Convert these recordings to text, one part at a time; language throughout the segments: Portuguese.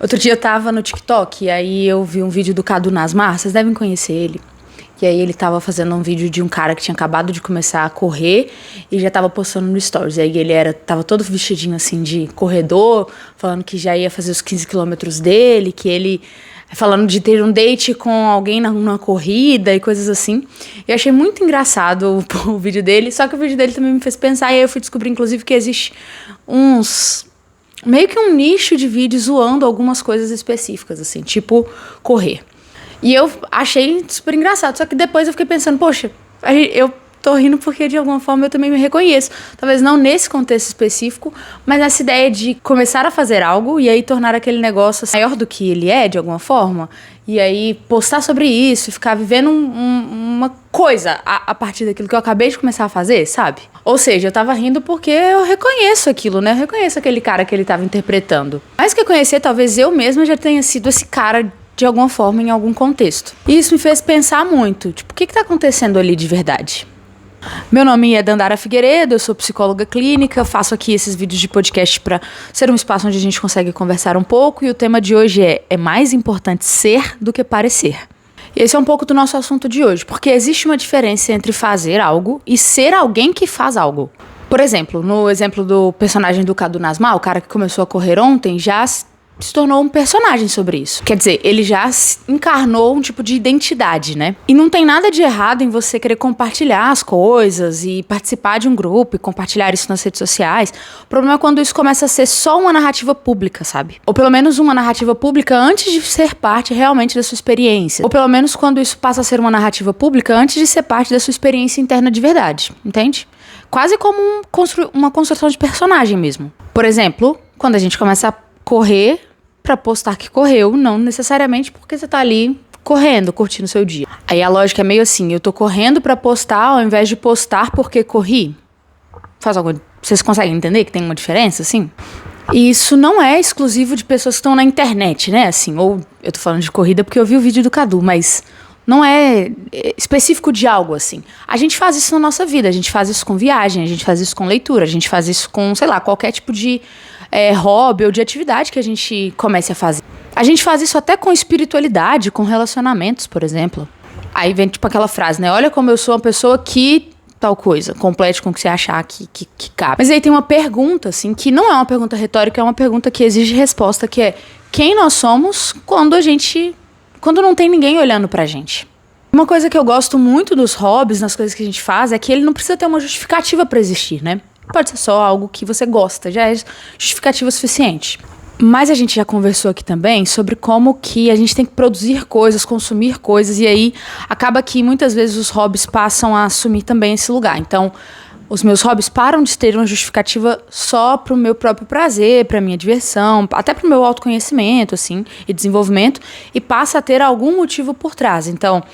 Outro dia eu tava no TikTok e aí eu vi um vídeo do Cadu Nasmar, vocês devem conhecer ele. E aí ele tava fazendo um vídeo de um cara que tinha acabado de começar a correr e já tava postando no Stories. E aí ele tava todo vestidinho assim de corredor, falando que já ia fazer os 15 quilômetros dele, que ele... falando de ter um date com alguém numa corrida e coisas assim. E eu achei muito engraçado o vídeo dele, só que o vídeo dele também me fez pensar, e aí eu fui descobrir, inclusive, que existe meio que um nicho de vídeo zoando algumas coisas específicas, assim, tipo correr. E eu achei super engraçado, só que depois eu fiquei pensando, poxa, eu tô rindo porque de alguma forma eu também me reconheço. Talvez não nesse contexto específico, mas nessa ideia de começar a fazer algo e aí tornar aquele negócio maior do que ele é, de alguma forma. E aí postar sobre isso e ficar vivendo uma coisa a partir daquilo que eu acabei de começar a fazer, sabe? Ou seja, eu tava rindo porque eu reconheço aquilo, né? Eu reconheço aquele cara que ele tava interpretando. Mais que conhecer, talvez eu mesma já tenha sido esse cara de alguma forma, em algum contexto. E isso me fez pensar muito, tipo, o que tá acontecendo ali de verdade? Meu nome é Dandara Figueiredo, eu sou psicóloga clínica, faço aqui esses vídeos de podcast para ser um espaço onde a gente consegue conversar um pouco, e o tema de hoje é mais importante ser do que parecer. E esse é um pouco do nosso assunto de hoje, porque existe uma diferença entre fazer algo e ser alguém que faz algo. Por exemplo, no exemplo do personagem do Cadu Nasmar, o cara que começou a correr ontem, já se tornou um personagem sobre isso. Quer dizer, ele já encarnou um tipo de identidade, né? E não tem nada de errado em você querer compartilhar as coisas e participar de um grupo e compartilhar isso nas redes sociais. O problema é quando isso começa a ser só uma narrativa pública, sabe? Ou pelo menos uma narrativa pública antes de ser parte realmente da sua experiência. Ou pelo menos quando isso passa a ser uma narrativa pública antes de ser parte da sua experiência interna de verdade, entende? Quase como uma construção de personagem mesmo. Por exemplo, quando a gente começa a correr pra postar que correu, não necessariamente porque você tá ali correndo, curtindo o seu dia. Aí a lógica é meio assim, eu tô correndo pra postar ao invés de postar porque corri. Vocês conseguem entender que tem uma diferença, assim? E isso não é exclusivo de pessoas que estão na internet, né, assim, ou eu tô falando de corrida porque eu vi o vídeo do Cadu, mas não é específico de algo, assim. A gente faz isso na nossa vida, a gente faz isso com viagem, a gente faz isso com leitura, a gente faz isso com, sei lá, qualquer tipo de hobby ou de atividade que a gente comece a fazer. A gente faz isso até com espiritualidade, com relacionamentos, por exemplo. Aí vem tipo aquela frase, né? Olha como eu sou uma pessoa que tal coisa, complete com o que você achar que cabe. Mas aí tem uma pergunta, assim, que não é uma pergunta retórica, é uma pergunta que exige resposta, que é quem nós somos quando não tem ninguém olhando pra gente. Uma coisa que eu gosto muito dos hobbies, nas coisas que a gente faz, é que ele não precisa ter uma justificativa pra existir, né? Pode ser só algo que você gosta, já é justificativa suficiente. Mas a gente já conversou aqui também sobre como que a gente tem que produzir coisas, consumir coisas, e aí acaba que muitas vezes os hobbies passam a assumir também esse lugar. Então, os meus hobbies param de ter uma justificativa só pro meu próprio prazer, pra minha diversão, até pro meu autoconhecimento, assim, e desenvolvimento, e passa a ter algum motivo por trás. Então,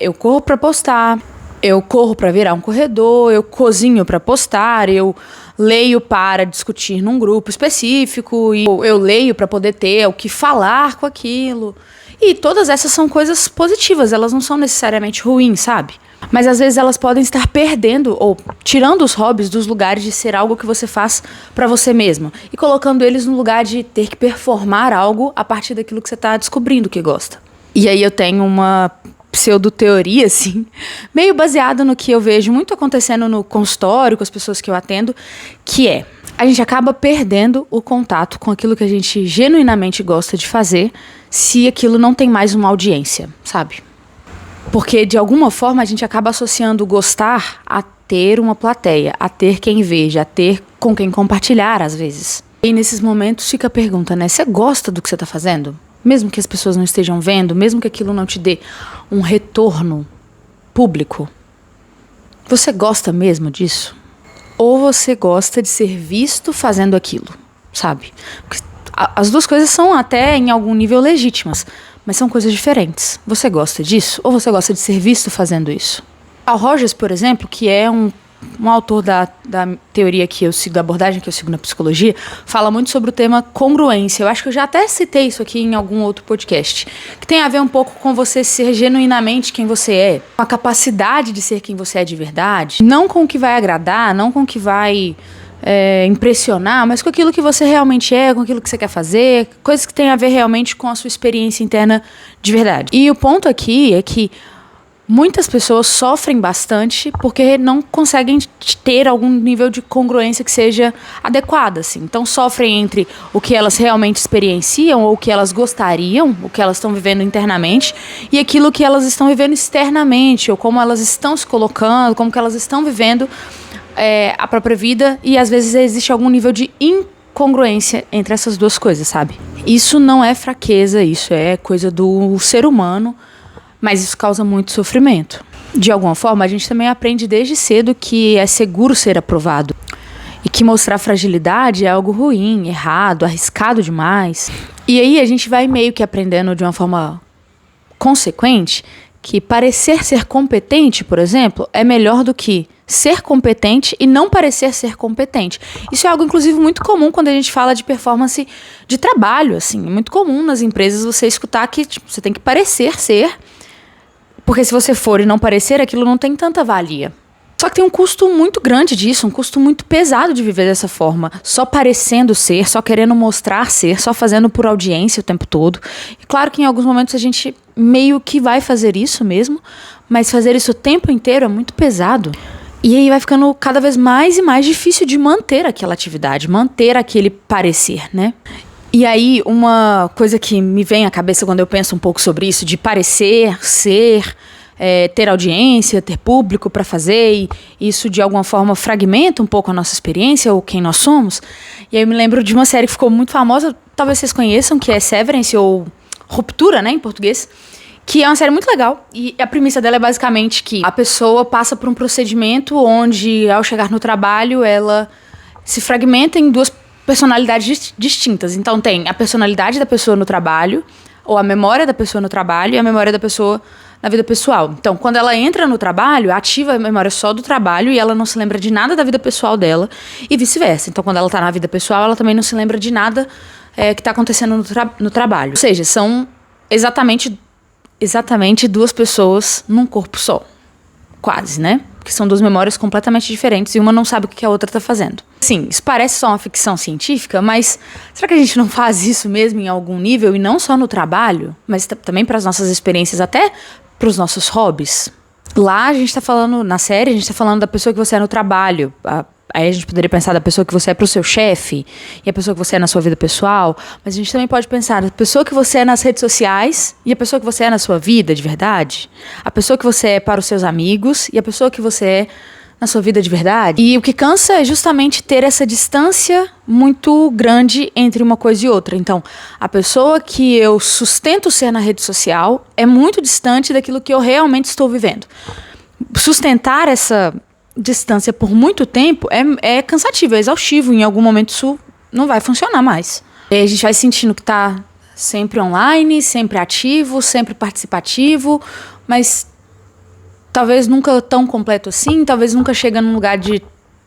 eu corro pra postar, eu corro para virar um corredor, eu cozinho para postar, eu leio para discutir num grupo específico, e eu leio para poder ter o que falar com aquilo. E todas essas são coisas positivas, elas não são necessariamente ruins, sabe? Mas às vezes elas podem estar perdendo ou tirando os hobbies dos lugares de ser algo que você faz para você mesmo e colocando eles no lugar de ter que performar algo a partir daquilo que você tá descobrindo que gosta. E aí eu tenho uma pseudo-teoria, assim, meio baseada no que eu vejo muito acontecendo no consultório, com as pessoas que eu atendo, que é, a gente acaba perdendo o contato com aquilo que a gente genuinamente gosta de fazer se aquilo não tem mais uma audiência, sabe? Porque, de alguma forma, a gente acaba associando gostar a ter uma plateia, a ter quem veja, a ter com quem compartilhar, às vezes. E nesses momentos fica a pergunta, né? Você gosta do que você tá fazendo? Mesmo que as pessoas não estejam vendo, mesmo que aquilo não te dê um retorno público, você gosta mesmo disso? Ou você gosta de ser visto fazendo aquilo, sabe? Porque as duas coisas são até em algum nível legítimas, mas são coisas diferentes. Você gosta disso? Ou você gosta de ser visto fazendo isso? Carl Rogers, por exemplo, que é um autor da teoria que eu sigo, da abordagem que eu sigo na psicologia, fala muito sobre o tema congruência. Eu acho que eu já até citei isso aqui em algum outro podcast, que tem a ver um pouco com você ser genuinamente quem você é, com a capacidade de ser quem você é de verdade, não com o que vai agradar, não com o que vai impressionar, mas com aquilo que você realmente é, com aquilo que você quer fazer, coisas que têm a ver realmente com a sua experiência interna de verdade. E o ponto aqui é que muitas pessoas sofrem bastante porque não conseguem ter algum nível de congruência que seja adequada, assim. Então sofrem entre o que elas realmente experienciam, ou o que elas gostariam, o que elas estão vivendo internamente, e aquilo que elas estão vivendo externamente, ou como elas estão se colocando, como que elas estão vivendo a própria vida, e às vezes existe algum nível de incongruência entre essas duas coisas, sabe? Isso não é fraqueza, isso é coisa do ser humano, mas isso causa muito sofrimento. De alguma forma, a gente também aprende desde cedo que é seguro ser aprovado. E que mostrar fragilidade é algo ruim, errado, arriscado demais. E aí a gente vai meio que aprendendo de uma forma consequente que parecer ser competente, por exemplo, é melhor do que ser competente e não parecer ser competente. Isso é algo, inclusive, muito comum quando a gente fala de performance de trabalho, assim. É muito comum nas empresas você escutar que você tem que parecer ser, porque se você for e não parecer, aquilo não tem tanta valia. Só que tem um custo muito grande disso, um custo muito pesado de viver dessa forma. Só parecendo ser, só querendo mostrar ser, só fazendo por audiência o tempo todo. E claro que em alguns momentos a gente meio que vai fazer isso mesmo, mas fazer isso o tempo inteiro é muito pesado. E aí vai ficando cada vez mais e mais difícil de manter aquela atividade, manter aquele parecer, né? E aí, uma coisa que me vem à cabeça quando eu penso um pouco sobre isso, de parecer, ser, ter audiência, ter público para fazer, e isso de alguma forma fragmenta um pouco a nossa experiência ou quem nós somos. E aí eu me lembro de uma série que ficou muito famosa, talvez vocês conheçam, que é Severance, ou Ruptura, né, em português, que é uma série muito legal. E a premissa dela é basicamente que a pessoa passa por um procedimento onde, ao chegar no trabalho, ela se fragmenta em duas personalidades distintas. Então tem a personalidade da pessoa no trabalho, ou a memória da pessoa no trabalho e a memória da pessoa na vida pessoal. Então, quando ela entra no trabalho, ativa a memória só do trabalho e ela não se lembra de nada da vida pessoal dela, e vice-versa. Então, quando ela tá na vida pessoal, ela também não se lembra de nada que tá acontecendo no trabalho. Ou seja, são exatamente duas pessoas num corpo só. Quase, né? Porque são duas memórias completamente diferentes e uma não sabe o que a outra tá fazendo. Sim, isso parece só uma ficção científica, mas será que a gente não faz isso mesmo em algum nível, e não só no trabalho, mas também para as nossas experiências, até para os nossos hobbies? Lá a gente tá falando, na série, a gente tá falando da pessoa que você é no trabalho. Aí a gente poderia pensar da pessoa que você é pro seu chefe e a pessoa que você é na sua vida pessoal, mas a gente também pode pensar da pessoa que você é nas redes sociais e a pessoa que você é na sua vida de verdade, a pessoa que você é para os seus amigos e a pessoa que você é na sua vida de verdade. E o que cansa é justamente ter essa distância muito grande entre uma coisa e outra. Então, a pessoa que eu sustento ser na rede social é muito distante daquilo que eu realmente estou vivendo. Sustentar essa distância por muito tempo é cansativo, é exaustivo. Em algum momento isso não vai funcionar mais. E a gente vai sentindo que tá sempre online, sempre ativo, sempre participativo, mas talvez nunca tão completo assim, talvez nunca chega num lugar de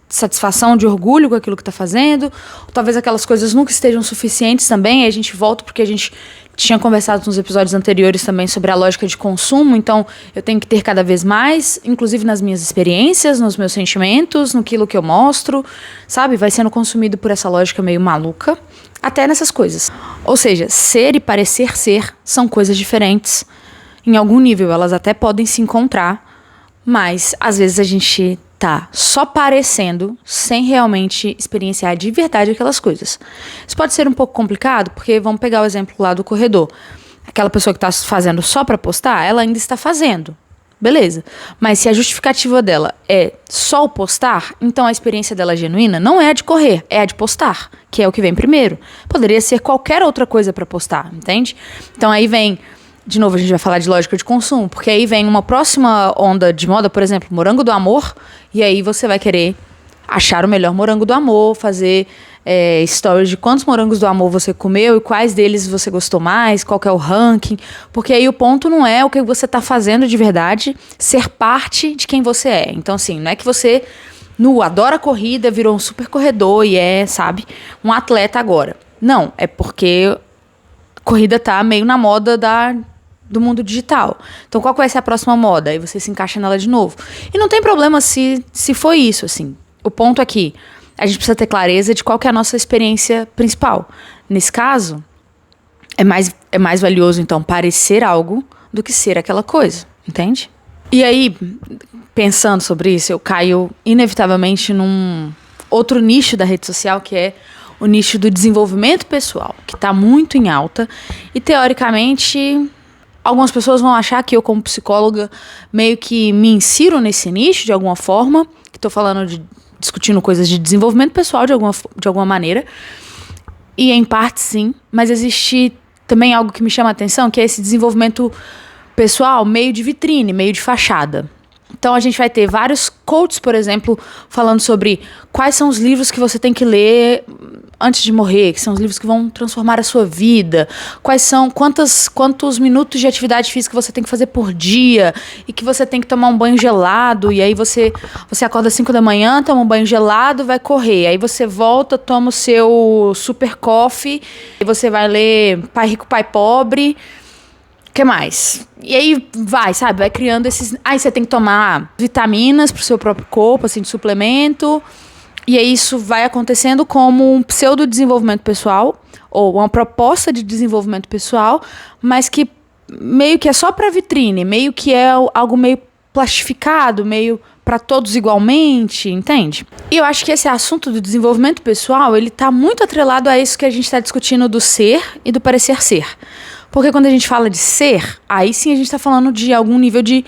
satisfação, de orgulho com aquilo que tá fazendo, ou talvez aquelas coisas nunca estejam suficientes também. Aí a gente volta porque a gente tinha conversado nos episódios anteriores também sobre a lógica de consumo, então eu tenho que ter cada vez mais, inclusive nas minhas experiências, nos meus sentimentos, naquilo que eu mostro, sabe? Vai sendo consumido por essa lógica meio maluca, até nessas coisas. Ou seja, ser e parecer ser são coisas diferentes. Em algum nível elas até podem se encontrar, mas às vezes a gente tá só parecendo, sem realmente experienciar de verdade aquelas coisas. Isso pode ser um pouco complicado, porque vamos pegar o exemplo lá do corredor. Aquela pessoa que tá fazendo só pra postar, ela ainda está fazendo. Beleza. Mas se a justificativa dela é só o postar, então a experiência dela genuína não é a de correr, é a de postar, que é o que vem primeiro. Poderia ser qualquer outra coisa pra postar, entende? Então aí vem... De novo, a gente vai falar de lógica de consumo, porque aí vem uma próxima onda de moda, por exemplo, morango do amor, e aí você vai querer achar o melhor morango do amor, fazer stories de quantos morangos do amor você comeu e quais deles você gostou mais, qual que é o ranking, porque aí o ponto não é o que você está fazendo de verdade, ser parte de quem você é. Então, assim, não é que você adora corrida, virou um super corredor e sabe, um atleta agora. Não, é porque corrida tá meio na moda do mundo digital. Então, qual vai ser a próxima moda? Aí você se encaixa nela de novo. E não tem problema se for isso, assim. O ponto aqui a gente precisa ter clareza de qual que é a nossa experiência principal. Nesse caso, é mais valioso, então, parecer algo do que ser aquela coisa, entende? E aí, pensando sobre isso, eu caio inevitavelmente num outro nicho da rede social, que é o nicho do desenvolvimento pessoal, que está muito em alta. E, teoricamente, algumas pessoas vão achar que eu, como psicóloga, meio que me insiro nesse nicho de alguma forma, que estou discutindo coisas de desenvolvimento pessoal de alguma maneira. E, em parte, sim, mas existe também algo que me chama a atenção, que é esse desenvolvimento pessoal meio de vitrine, meio de fachada. Então, a gente vai ter vários coaches, por exemplo, falando sobre quais são os livros que você tem que ler antes de morrer, que são os livros que vão transformar a sua vida, quantos minutos de atividade física você tem que fazer por dia, e que você tem que tomar um banho gelado, e aí você acorda às 5 da manhã, toma um banho gelado, vai correr, aí você volta, toma o seu super coffee, e você vai ler Pai Rico, Pai Pobre. O que mais? E aí vai criando esses... Aí você tem que tomar vitaminas pro seu próprio corpo, assim, de suplemento. E aí isso vai acontecendo como um pseudo-desenvolvimento pessoal, ou uma proposta de desenvolvimento pessoal, mas que meio que é só pra vitrine, meio que é algo meio plastificado, meio pra todos igualmente, entende? E eu acho que esse assunto do desenvolvimento pessoal, ele tá muito atrelado a isso que a gente tá discutindo do ser e do parecer ser. Porque quando a gente fala de ser, aí sim a gente está falando de algum nível de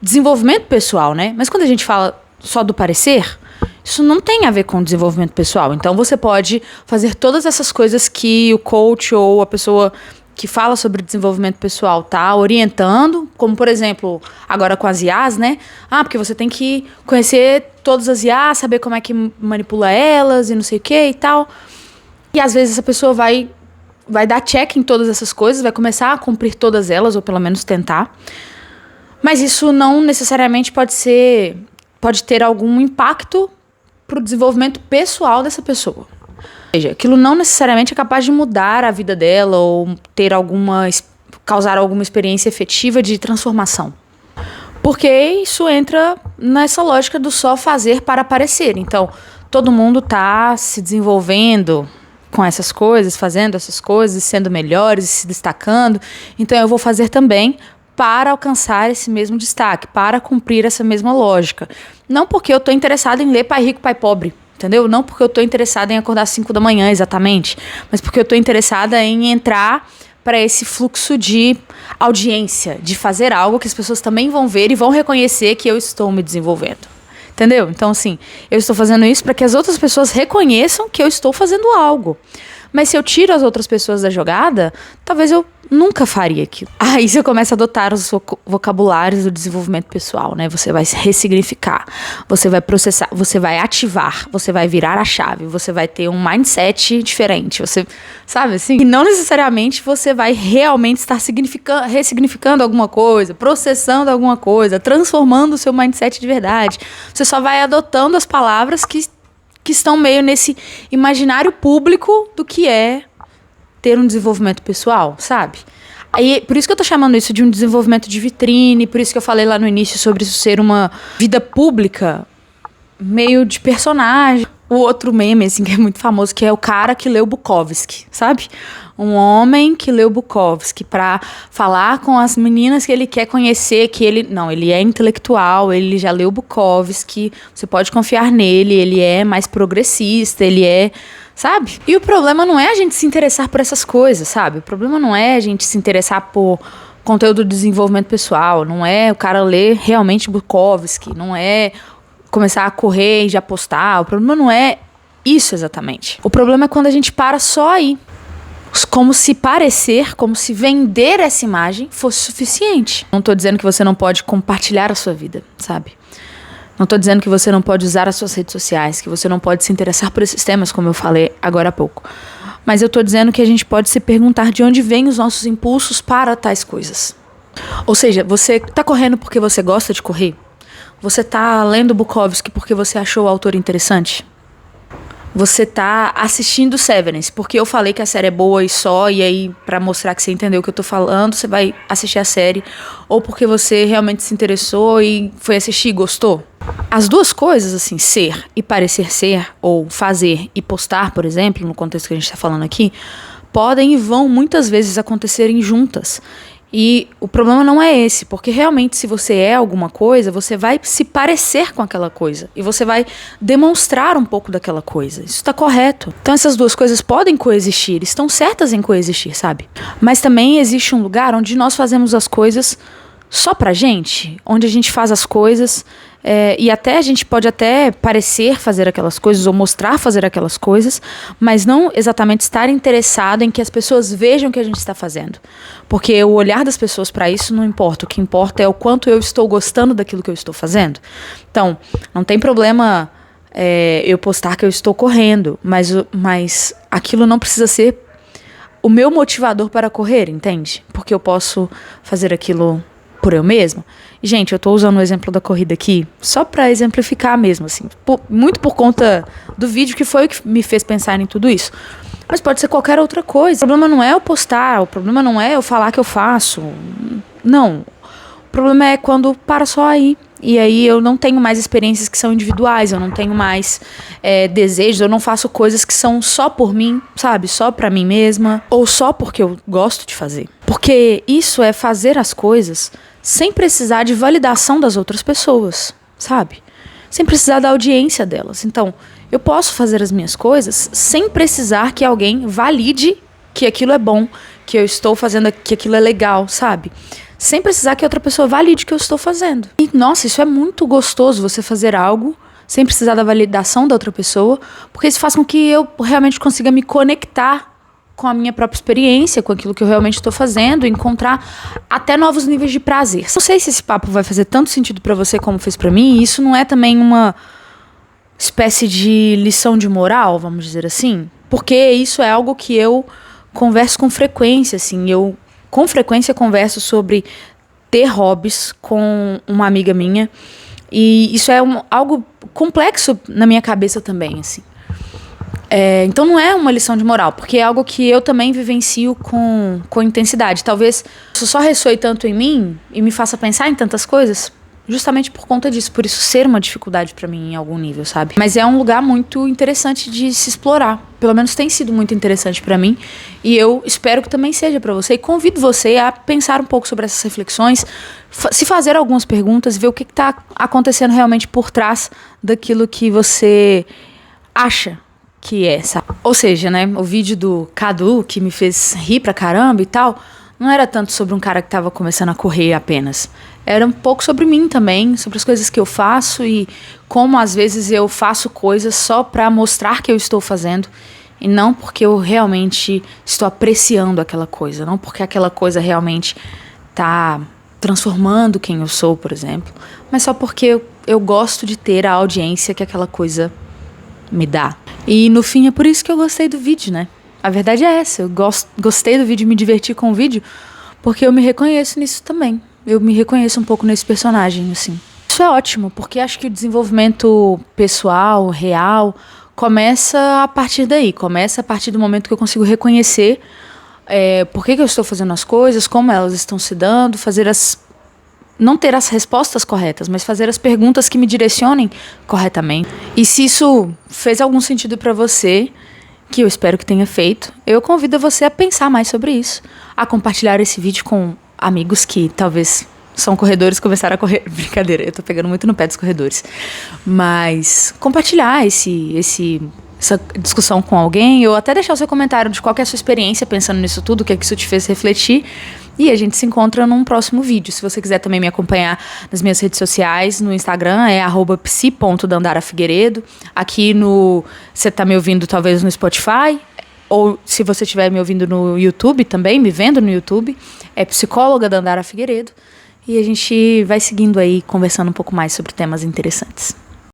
desenvolvimento pessoal, né? Mas quando a gente fala só do parecer, isso não tem a ver com desenvolvimento pessoal. Então você pode fazer todas essas coisas que o coach ou a pessoa que fala sobre desenvolvimento pessoal tá orientando, como por exemplo, agora com as IAs, né? Porque você tem que conhecer todas as IAs, saber como é que manipula elas e não sei o que e tal. E às vezes essa pessoa vai dar check em todas essas coisas, vai começar a cumprir todas elas, ou pelo menos tentar. Mas isso não necessariamente pode ter algum impacto pro desenvolvimento pessoal dessa pessoa. Ou seja, aquilo não necessariamente é capaz de mudar a vida dela ou causar alguma experiência efetiva de transformação. Porque isso entra nessa lógica do só fazer para aparecer. Então, todo mundo tá se desenvolvendo com essas coisas, fazendo essas coisas, sendo melhores, se destacando. Então eu vou fazer também para alcançar esse mesmo destaque, para cumprir essa mesma lógica. Não porque eu estou interessada em ler Pai Rico, Pai Pobre, entendeu? Não porque eu estou interessada em acordar às 5 da manhã, exatamente, mas porque eu estou interessada em entrar para esse fluxo de audiência, de fazer algo que as pessoas também vão ver e vão reconhecer que eu estou me desenvolvendo. Entendeu? Então, assim, eu estou fazendo isso para que as outras pessoas reconheçam que eu estou fazendo algo. Mas se eu tiro as outras pessoas da jogada, talvez eu nunca faria aquilo. Aí você começa a adotar os vocabulários do desenvolvimento pessoal, né? Você vai ressignificar, você vai processar, você vai ativar, você vai virar a chave, você vai ter um mindset diferente. Você, sabe assim? E não necessariamente você vai realmente estar ressignificando alguma coisa, processando alguma coisa, transformando o seu mindset de verdade. Você só vai adotando as palavras que estão meio nesse imaginário público do que é ter um desenvolvimento pessoal, sabe? Aí, por isso que eu tô chamando isso de um desenvolvimento de vitrine, por isso que eu falei lá no início sobre isso ser uma vida pública, meio de personagem. O outro meme, assim, que é muito famoso, que é o cara que leu Bukowski, sabe? Um homem que leu Bukowski pra falar com as meninas que ele quer conhecer, que ele é intelectual, ele já leu Bukowski, você pode confiar nele, ele é mais progressista, ele é, sabe? E o problema não é a gente se interessar por essas coisas, sabe? O problema não é a gente se interessar por conteúdo de desenvolvimento pessoal, não é o cara ler realmente Bukowski, não é começar a correr e já postar. O problema não é isso exatamente. O problema é quando a gente para só aí. Como se parecer, como se vender essa imagem fosse suficiente. Não tô dizendo que você não pode compartilhar a sua vida, sabe? Não tô dizendo que você não pode usar as suas redes sociais, que você não pode se interessar por esses temas, como eu falei agora há pouco. Mas eu tô dizendo que a gente pode se perguntar de onde vêm os nossos impulsos para tais coisas. Ou seja, você tá correndo porque você gosta de correr? Você tá lendo Bukowski porque você achou o autor interessante? Você tá assistindo Severance porque eu falei que a série é boa e aí pra mostrar que você entendeu o que eu tô falando, você vai assistir a série, ou porque você realmente se interessou e foi assistir e gostou? As duas coisas, assim, ser e parecer ser, ou fazer e postar, por exemplo, no contexto que a gente está falando aqui, podem e vão muitas vezes acontecerem juntas. E o problema não é esse, porque realmente se você é alguma coisa, você vai se parecer com aquela coisa. E você vai demonstrar um pouco daquela coisa. Isso está correto. Então essas duas coisas podem coexistir, estão certas em coexistir, sabe? Mas também existe um lugar onde nós fazemos as coisas só pra gente, onde a gente faz as coisas e até a gente pode até parecer fazer aquelas coisas ou mostrar fazer aquelas coisas, mas não exatamente estar interessado em que as pessoas vejam o que a gente está fazendo. Porque o olhar das pessoas para isso não importa. O que importa é o quanto eu estou gostando daquilo que eu estou fazendo. Então, não tem problema eu postar que eu estou correndo, mas aquilo não precisa ser o meu motivador para correr, entende? Porque eu posso fazer aquilo por eu mesma. E, gente, eu tô usando o exemplo da corrida aqui só pra exemplificar mesmo, assim. Muito por conta do vídeo que foi o que me fez pensar em tudo isso. Mas pode ser qualquer outra coisa. O problema não é eu postar, o problema não é eu falar que eu faço. Não. O problema é quando para só aí. E aí eu não tenho mais experiências que são individuais, eu não tenho mais desejos, eu não faço coisas que são só por mim, sabe? Só pra mim mesma, ou só porque eu gosto de fazer. Porque isso é fazer as coisas sem precisar de validação das outras pessoas, sabe? Sem precisar da audiência delas. Então, eu posso fazer as minhas coisas sem precisar que alguém valide que aquilo é bom, que eu estou fazendo, que aquilo é legal, sabe? Sem precisar que outra pessoa valide o que eu estou fazendo. E, nossa, isso é muito gostoso, você fazer algo sem precisar da validação da outra pessoa, porque isso faz com que eu realmente consiga me conectar com a minha própria experiência, com aquilo que eu realmente estou fazendo, e encontrar até novos níveis de prazer. Não sei se esse papo vai fazer tanto sentido pra você como fez pra mim, e isso não é também uma espécie de lição de moral, vamos dizer assim, porque isso é algo que eu converso com frequência, assim, eu com frequência converso sobre ter hobbies com uma amiga minha, e isso é algo complexo na minha cabeça também, assim. Então não é uma lição de moral, porque é algo que eu também vivencio com intensidade. Talvez isso só ressoe tanto em mim e me faça pensar em tantas coisas justamente por conta disso, por isso ser uma dificuldade pra mim em algum nível, sabe? Mas é um lugar muito interessante de se explorar, pelo menos tem sido muito interessante pra mim, e eu espero que também seja pra você, e convido você a pensar um pouco sobre essas reflexões, se fazer algumas perguntas, ver o que tá acontecendo realmente por trás daquilo que você acha que é, sabe? Ou seja, né, o vídeo do Cadu, que me fez rir pra caramba e tal, não era tanto sobre um cara que tava começando a correr apenas. Era um pouco sobre mim também, sobre as coisas que eu faço e como às vezes eu faço coisas só pra mostrar que eu estou fazendo e não porque eu realmente estou apreciando aquela coisa, não porque aquela coisa realmente tá transformando quem eu sou, por exemplo, mas só porque eu gosto de ter a audiência que aquela coisa me dá. E no fim é por isso que eu gostei do vídeo, né? A verdade é essa, eu gostei do vídeo, me diverti com o vídeo, porque eu me reconheço nisso também. Eu me reconheço um pouco nesse personagem, assim. Isso é ótimo, porque acho que o desenvolvimento pessoal, real, começa a partir daí. Começa a partir do momento que eu consigo reconhecer por que eu estou fazendo as coisas, como elas estão se dando, não ter as respostas corretas, mas fazer as perguntas que me direcionem corretamente. E se isso fez algum sentido pra você, que eu espero que tenha feito, eu convido você a pensar mais sobre isso, a compartilhar esse vídeo com amigos que talvez são corredores, começaram a correr. Brincadeira, eu tô pegando muito no pé dos corredores. Mas compartilhar essa discussão com alguém, ou até deixar o seu comentário de qual que é a sua experiência pensando nisso tudo, o que é que isso te fez refletir. E a gente se encontra num próximo vídeo. Se você quiser também me acompanhar nas minhas redes sociais, no Instagram é @psi.dandarafigueiredo. Aqui você tá me ouvindo talvez no Spotify, ou se você estiver me ouvindo no YouTube também, me vendo no YouTube, é psicóloga Dandara Figueiredo. E a gente vai seguindo aí, conversando um pouco mais sobre temas interessantes.